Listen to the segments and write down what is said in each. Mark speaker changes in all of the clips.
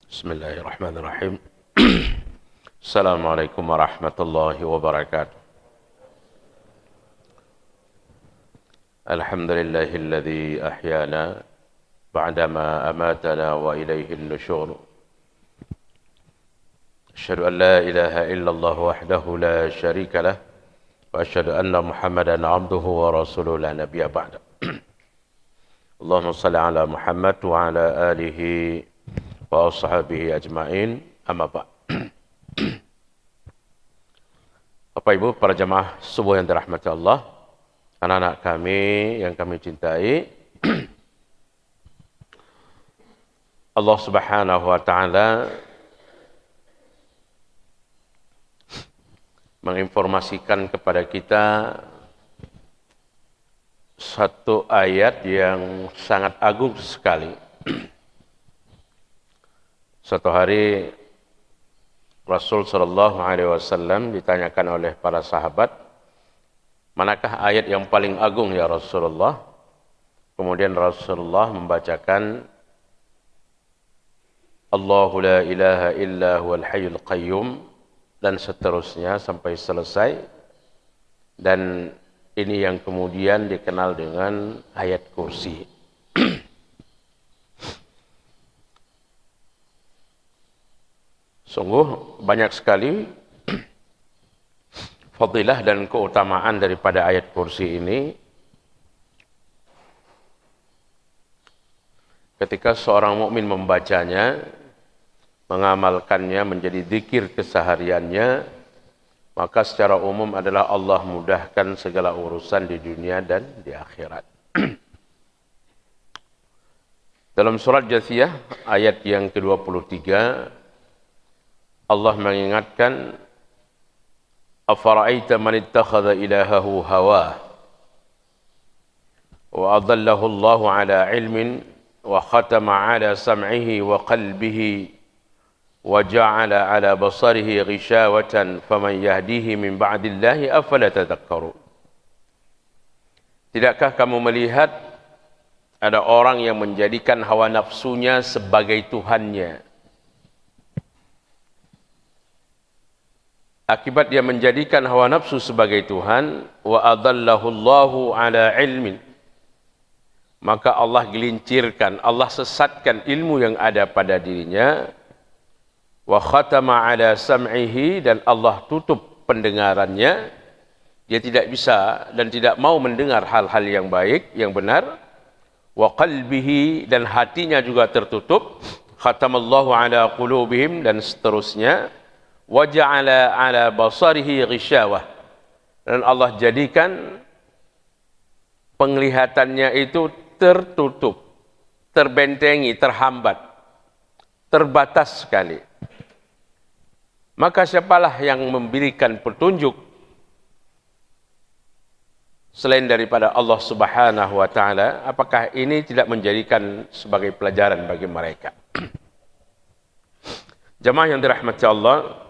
Speaker 1: Bismillahirrahmanirrahim. Assalamualaikum warahmatullahi wabarakatuh. Alhamdulillahilladzi ahyana ba'dama amatana wa ilaihi nusyur. Asyhadu an la ilaha illallah wahdahu la syarika lah wa asyhadu anna Muhammadan abduhu wa rasuluhu la nabiyya ba'da. Allahumma shalli ala Muhammad wa ala alihi wa ashabihi ajma'in, amma ba'd. Bapak Ibu para jamaah subuh yang dirahmati Allah, anak-anak kami yang kami cintai, Allah Subhanahu wa taala menginformasikan kepada kita satu ayat yang sangat agung sekali. Suatu hari Rasul sallallahu alaihi wasallam ditanyakan oleh para sahabat, manakah ayat yang paling agung ya Rasulullah? Kemudian Rasulullah membacakan Allahu la ilaha illa huwal hayyul qayyum dan seterusnya sampai selesai. Dan ini yang kemudian dikenal dengan ayat kursi. Sungguh banyak sekali fadilah dan keutamaan daripada ayat kursi ini. Ketika seorang mukmin membacanya, mengamalkannya menjadi zikir kesehariannya, maka secara umum adalah Allah mudahkan segala urusan di dunia dan di akhirat. Dalam surat Jathiyah ayat yang ke-23, Allah mengingatkan, afara'aita man ittakhadha ilahahu hawah wa adallahu Allahu ala ilmin wa khatama ala sam'ihi wa qalbihi wa ja'ala ala basarihi ghishawatan faman yahdihi min ba'dillahi afala tadhakkarun. Tidakkah kamu melihat ada orang yang menjadikan hawa nafsunya sebagai Tuhannya? Akibat dia menjadikan hawa nafsu sebagai Tuhan, wa adallahu Allahu ala ilmin, maka Allah gelincirkan, Allah sesatkan ilmu yang ada pada dirinya, wa khatama ala sam'ihi, dan Allah tutup pendengarannya, dia tidak bisa dan tidak mau mendengar hal-hal yang baik, yang benar, wa qalbihi, dan hatinya juga tertutup, khatamallahu ala qulubihim, dan seterusnya, wa ja'ala ala basarihi ghishawah, dan Allah jadikan penglihatannya itu tertutup, terbentengi, terhambat, terbatas sekali. Maka siapalah yang memberikan petunjuk selain daripada Allah Subhanahu wa taala? Apakah ini tidak menjadikan sebagai pelajaran bagi mereka? Jamaah yang dirahmati Allah,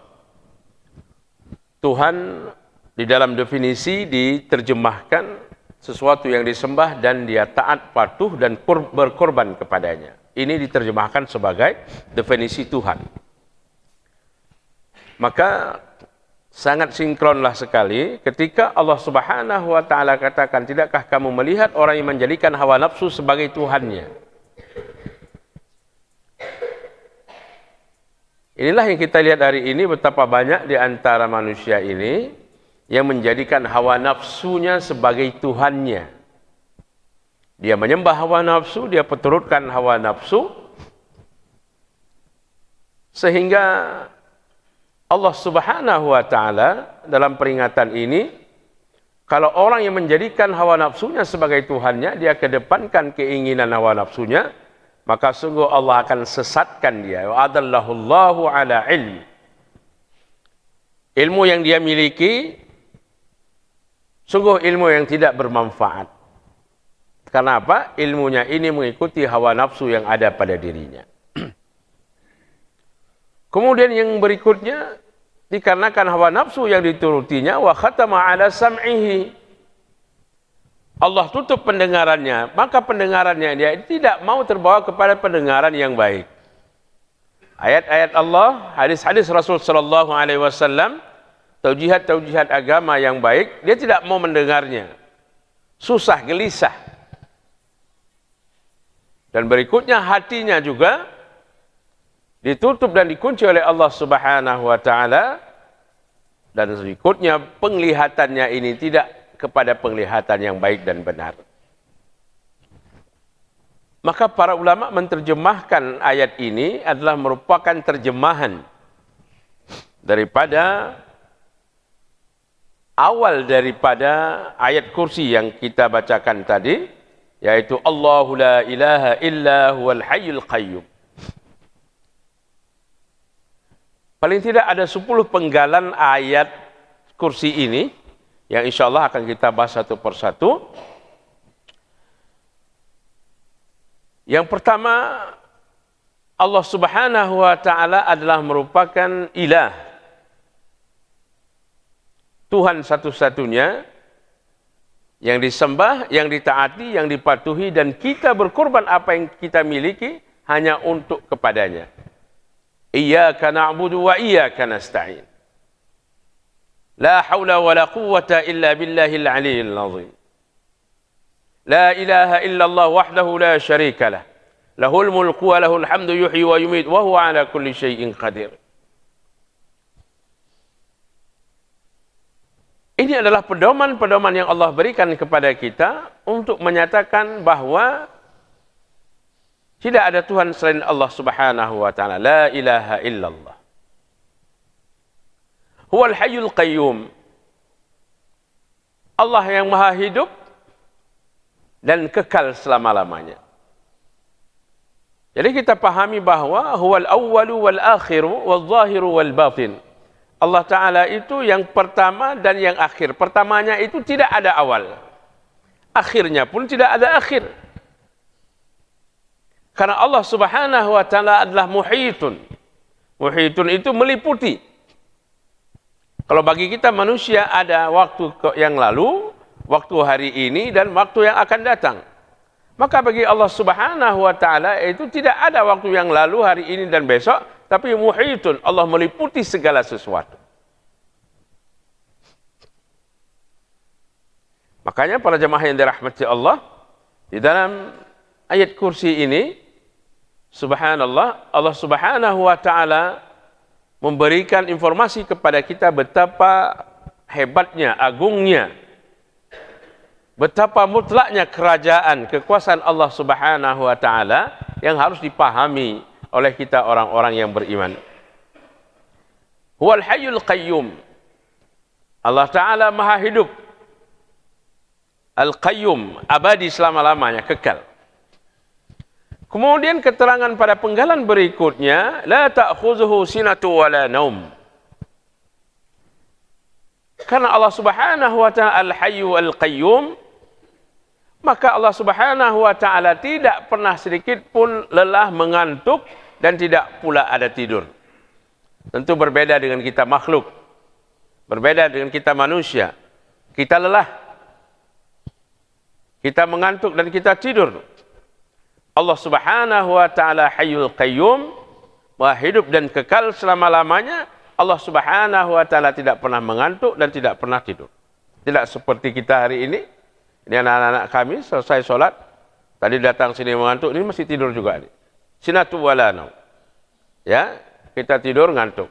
Speaker 1: Tuhan di dalam definisi diterjemahkan sesuatu yang disembah dan dia taat, patuh dan berkorban kepadanya. Ini diterjemahkan sebagai definisi Tuhan. Maka sangat sinkronlah sekali ketika Allah Subhanahu wa taala katakan, tidakkah kamu melihat orang yang menjadikan hawa nafsu sebagai Tuhannya? Inilah yang kita lihat hari ini, betapa banyak di antara manusia ini yang menjadikan hawa nafsunya sebagai Tuhannya. Dia menyembah hawa nafsu, dia peturutkan hawa nafsu, sehingga Allah Subhanahu wa taala dalam peringatan ini, kalau orang yang menjadikan hawa nafsunya sebagai Tuhannya, dia kedepankan keinginan hawa nafsunya, maka sungguh Allah akan sesatkan dia. Wa adallahu Allahu ala ilmi. Ilmu yang dia miliki sungguh ilmu yang tidak bermanfaat. Karena apa? Ilmunya ini mengikuti hawa nafsu yang ada pada dirinya. Kemudian yang berikutnya, dikarenakan hawa nafsu yang diturutinya, wa khatama ala sam'ihi, Allah tutup pendengarannya, maka pendengarannya dia tidak mau terbawa kepada pendengaran yang baik. ayat-ayat Allah, hadis-hadis Rasul sallallahu alaihi wasallam, taujihat-taujihat agama yang baik, dia tidak mau mendengarnya. Susah, gelisah. Dan berikutnya hatinya juga ditutup dan dikunci oleh Allah Subhanahu wa taala, dan berikutnya penglihatannya ini tidak kepada penglihatan yang baik dan benar. Maka para ulama menerjemahkan ayat ini adalah merupakan terjemahan daripada awal daripada ayat kursi yang kita bacakan tadi, yaitu Allahu la ilaha illa huwal hayyul qayyum. Paling tidak ada 10 penggalan ayat kursi ini yang insya Allah akan kita bahas satu persatu. Yang pertama, Allah Subhanahu wa taala adalah merupakan ilah, Tuhan satu-satunya yang disembah, yang ditaati, yang dipatuhi, dan kita berkorban apa yang kita miliki hanya untuk kepadanya. Iyyaka na'budu wa iyyaka nasta'in. La haula wa la quwwata illa billahil aliyyil azim. La ilaha illallah wahdahu la syarika lah. Lahul mulku wa lahul hamdu yuhyi wa yumit wa huwa ala kulli syai'in qadir. Ini adalah pedoman-pedoman yang Allah berikan kepada kita untuk menyatakan bahwa tidak ada Tuhan selain Allah Subhanahu wa taala. La ilaha illallah. Huwal hayyul qayyum. Allah yang maha hidup dan kekal selama-lamanya. Jadi kita pahami bahwa huwal awwalu wal akhiru wal zahiru wal batin. Allah Ta'ala itu yang pertama dan yang akhir. Pertamanya itu tidak ada awal. Akhirnya pun tidak ada akhir. Karena Allah Subhanahu wa Ta'ala adalah muhitun. Muhitun itu meliputi. Kalau bagi kita manusia ada waktu yang lalu, waktu hari ini, dan waktu yang akan datang. Maka bagi Allah Subhanahu wa taala itu tidak ada waktu yang lalu, hari ini dan besok, tapi muhitun, Allah meliputi segala sesuatu. Makanya para jemaah yang dirahmati Allah, di dalam ayat kursi ini, subhanallah, Allah Subhanahu wa taala memberikan informasi kepada kita betapa hebatnya, agungnya, betapa mutlaknya kerajaan, kekuasaan Allah Subhanahu wa taala yang harus dipahami oleh kita orang-orang yang beriman. Huwal hayyul qayyum. Allah Ta'ala maha hidup. Al-qayyum, abadi selama-lamanya, kekal. Kemudian keterangan pada penggalan berikutnya, la ta'khuzuhu sinatu wa la naum. Karena Allah Subhanahu wa taala al-hayyu al-qayyum, maka Allah Subhanahu wa taala tidak pernah sedikit pun lelah, mengantuk, dan tidak pula ada tidur. Tentu berbeda dengan kita makhluk. Berbeda dengan kita manusia. Kita lelah, kita mengantuk, dan kita tidur. Allah Subhanahu wa taala hayyul qayyum, maha hidup dan kekal selama-lamanya. Allah Subhanahu wa taala tidak pernah mengantuk dan tidak pernah tidur. Tidak seperti kita hari ini. Ini anak-anak kami selesai sholat, tadi datang sini mengantuk, ini masih tidur juga. Sinatu wala naum. Ya, kita tidur ngantuk.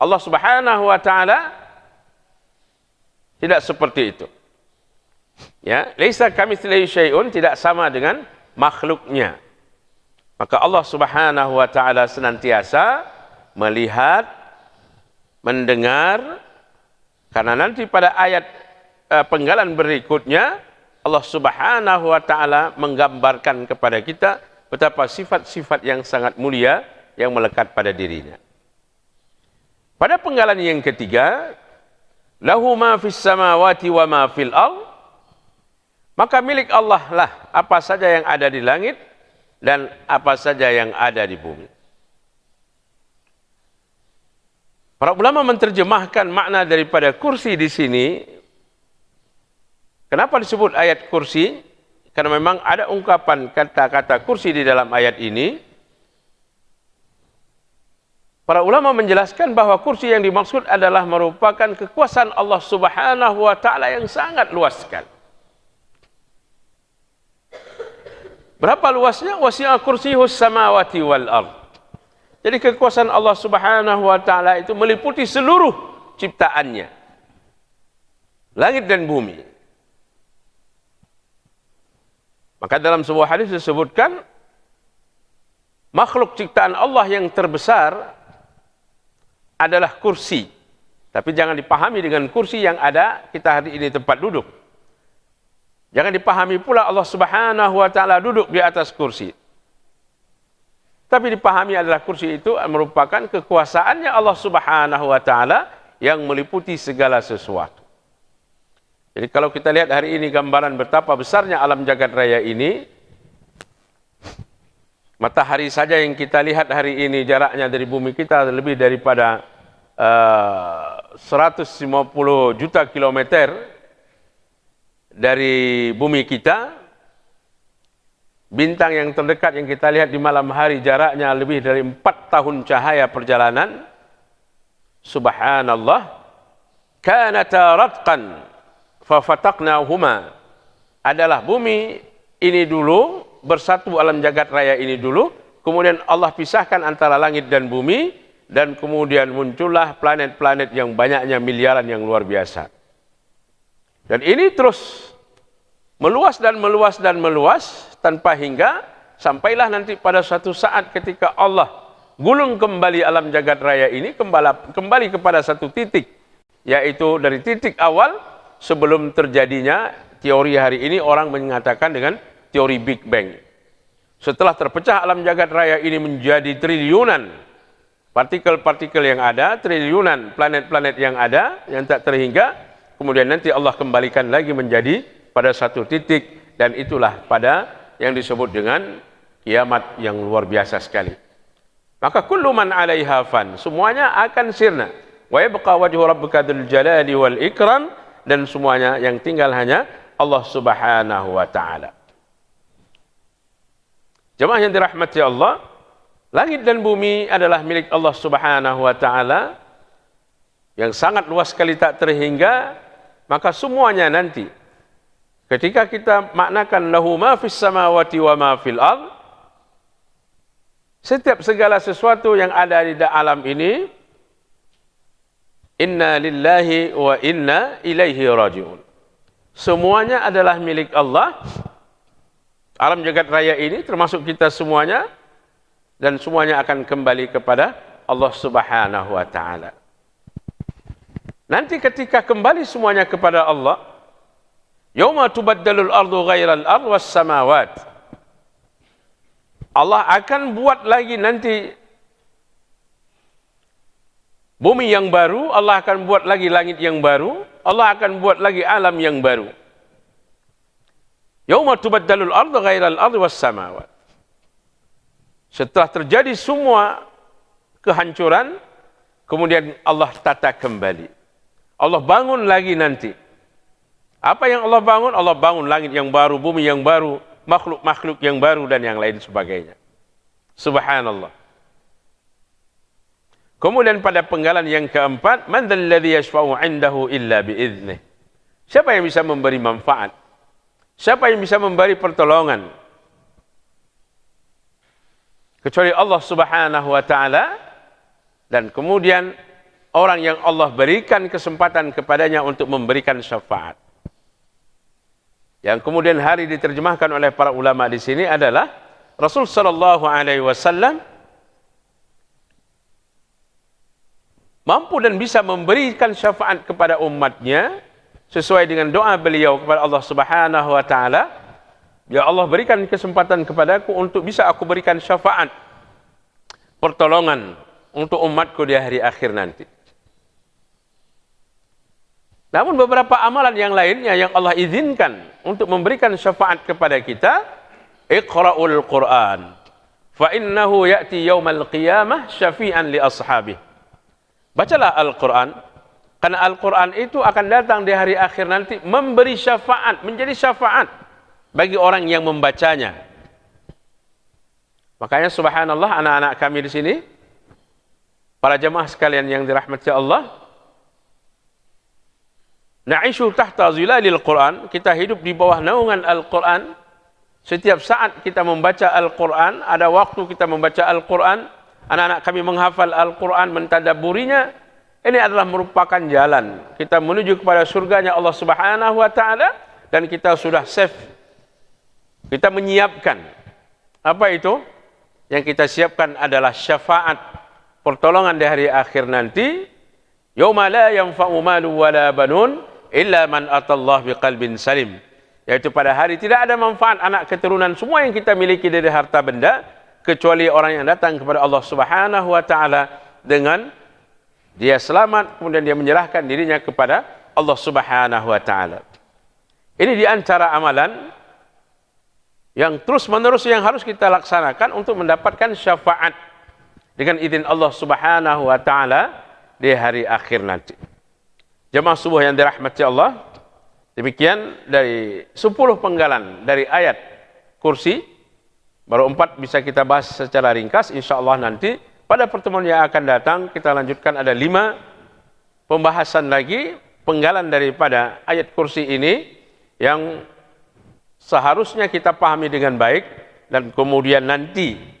Speaker 1: Allah Subhanahu wa taala tidak seperti itu. Ya, laisa kamitslihi syai'un, tidak sama dengan makhluknya. Maka Allah Subhanahu wa taala senantiasa melihat, mendengar, karena nanti pada ayat penggalan berikutnya Allah Subhanahu wa taala menggambarkan kepada kita betapa sifat-sifat yang sangat mulia yang melekat pada dirinya. Pada penggalan yang ketiga, lahu ma fis samawati wa ma fil ardh, maka milik Allah lah apa saja yang ada di langit dan apa saja yang ada di bumi. Para ulama menerjemahkan makna daripada kursi di sini. Kenapa disebut ayat kursi? Karena memang ada ungkapan kata-kata kursi di dalam ayat ini. Para ulama menjelaskan bahwa kursi yang dimaksud adalah merupakan kekuasaan Allah Subhanahu wa taala yang sangat luas sekali. Berapa luasnya? Wasi'a kursiyus samawati wal ard. Jadi kekuasaan Allah Subhanahu wa taala itu meliputi seluruh ciptaannya. Langit dan bumi. Maka dalam sebuah hadis disebutkan makhluk ciptaan Allah yang terbesar adalah kursi. Tapi jangan dipahami dengan kursi yang ada kita hari ini tempat duduk. Jangan dipahami pula Allah Subhanahu wa taala duduk di atas kursi. Tapi dipahami adalah kursi itu merupakan kekuasaannya Allah Subhanahu wa taala yang meliputi segala sesuatu. Jadi kalau kita lihat hari ini gambaran betapa besarnya alam jagat raya ini, matahari saja yang kita lihat hari ini jaraknya dari bumi kita lebih daripada 150 juta kilometer dari bumi kita. Bintang yang terdekat yang kita lihat di malam hari jaraknya lebih dari 4 tahun cahaya perjalanan. Subhanallah. Kanata ratqan fafataqnahuma. Adalah bumi ini dulu bersatu alam jagat raya ini dulu, kemudian Allah pisahkan antara langit dan bumi, dan kemudian muncullah planet-planet yang banyaknya miliaran yang luar biasa. Dan ini terus meluas dan meluas dan meluas tanpa hingga sampailah nanti pada suatu saat ketika Allah gulung kembali alam jagat raya ini kembali kepada satu titik, yaitu dari titik awal sebelum terjadinya teori hari ini orang mengatakan dengan teori Big Bang. Setelah terpecah alam jagat raya ini menjadi triliunan partikel-partikel yang ada, triliunan planet-planet yang ada, yang tak terhingga, kemudian nanti Allah kembalikan lagi menjadi pada satu titik, dan itulah pada yang disebut dengan kiamat yang luar biasa sekali. Maka kullu man 'alaiha fan, semuanya akan sirna. Wa yabqa wajhu rabbika dzul jalali wal ikram, dan semuanya yang tinggal hanya Allah Subhanahu wa taala. Jemaah yang dirahmati Allah, langit dan bumi adalah milik Allah Subhanahu wa taala yang sangat luas sekali tak terhingga. Maka semuanya nanti ketika kita maknakan lahu ma fis samawati wa ma fil ard, setiap segala sesuatu yang ada di alam ini, inna lillahi wa inna ilaihi raji'un. Semuanya adalah milik Allah. Alam jagat raya ini termasuk kita semuanya, dan semuanya akan kembali kepada Allah Subhanahu wa taala. Nanti ketika kembali semuanya kepada Allah, yauma tubaddalul ardu ghairal ard was samawat. Allah akan buat lagi nanti bumi yang baru, Allah akan buat lagi langit yang baru, Allah akan buat lagi alam yang baru. Yauma tubaddalul ardu ghairal ard was samawat. Setelah terjadi semua kehancuran, kemudian Allah tata kembali. Allah bangun lagi nanti. Apa yang Allah bangun? Allah bangun langit yang baru, bumi yang baru, makhluk-makhluk yang baru, dan yang lain sebagainya. Subhanallah. Kemudian pada penggalan yang keempat, man dzalladzi yashfa'u 'indahu illa bi'idznih. Siapa yang bisa memberi manfaat? Siapa yang bisa memberi pertolongan? Kecuali Allah Subhanahu wa taala, dan kemudian orang yang Allah berikan kesempatan kepadanya untuk memberikan syafaat. Yang kemudian hari diterjemahkan oleh para ulama di sini adalah Rasul sallallahu alaihi wasallam mampu dan bisa memberikan syafaat kepada umatnya sesuai dengan doa beliau kepada Allah Subhanahu wa taala. Ya Allah, berikan kesempatan kepadaku untuk bisa aku berikan syafaat, pertolongan untuk umatku di hari akhir nanti. Namun beberapa amalan yang lainnya yang Allah izinkan untuk memberikan syafaat kepada kita, Iqra'ul Qur'an fa innahu ya'ti yaumal qiyamah syafi'an li ashabihi. Bacalah Al-Quran, karena Al-Quran itu akan datang di hari akhir nanti memberi syafaat, menjadi syafaat bagi orang yang membacanya. Makanya subhanallah, anak-anak kami di sini, Para jemaah sekalian yang dirahmati Allah, na'ishu tahta zilalil Quran, kita hidup di bawah naungan Al-Quran. Setiap saat kita membaca Al-Quran, ada waktu kita membaca Al-Quran, anak-anak kami menghafal Al-Quran, mentadabburinya. Ini adalah merupakan jalan kita menuju kepada surganya Allah Subhanahu wa taala, dan kita sudah safe. Kita menyiapkan. Apa itu? Yang kita siapkan adalah syafaat, pertolongan di hari akhir nanti. Yauma la yanfa'u malu wala banun illa man atallah biqalbin salim. Yaitu pada hari tidak ada manfaat anak keturunan semua yang kita miliki dari harta benda, kecuali orang yang datang kepada Allah Subhanahu wa taala dengan dia selamat, kemudian dia menyerahkan dirinya kepada Allah Subhanahu wa taala. Ini di antara amalan yang terus-menerus yang harus kita laksanakan untuk mendapatkan syafaat dengan izin Allah Subhanahu wa taala di hari akhir nanti. Jemaah subuh yang dirahmati Allah, demikian dari 10 penggalan dari ayat kursi, baru 4 bisa kita bahas secara ringkas. InsyaAllah nanti pada pertemuan yang akan datang kita lanjutkan, ada 5 pembahasan lagi penggalan daripada ayat kursi ini yang seharusnya kita pahami dengan baik, dan kemudian nanti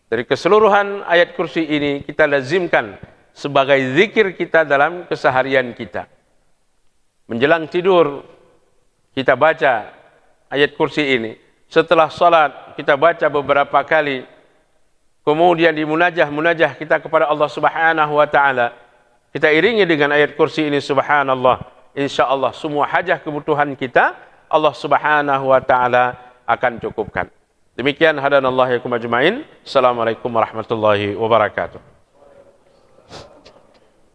Speaker 1: dari keseluruhan ayat kursi ini kita lazimkan sebagai zikir kita dalam keseharian kita. Menjelang tidur kita baca ayat kursi ini, setelah salat kita baca beberapa kali, kemudian di munajah kita kepada Allah Subhanahu wa taala kita iringi dengan ayat kursi ini. Subhanallah, insyaallah semua hajah kebutuhan kita Allah Subhanahu wa taala akan cukupkan. Demikian, hadanallahu yakum ajmain. Assalamualaikum warahmatullahi wabarakatuh.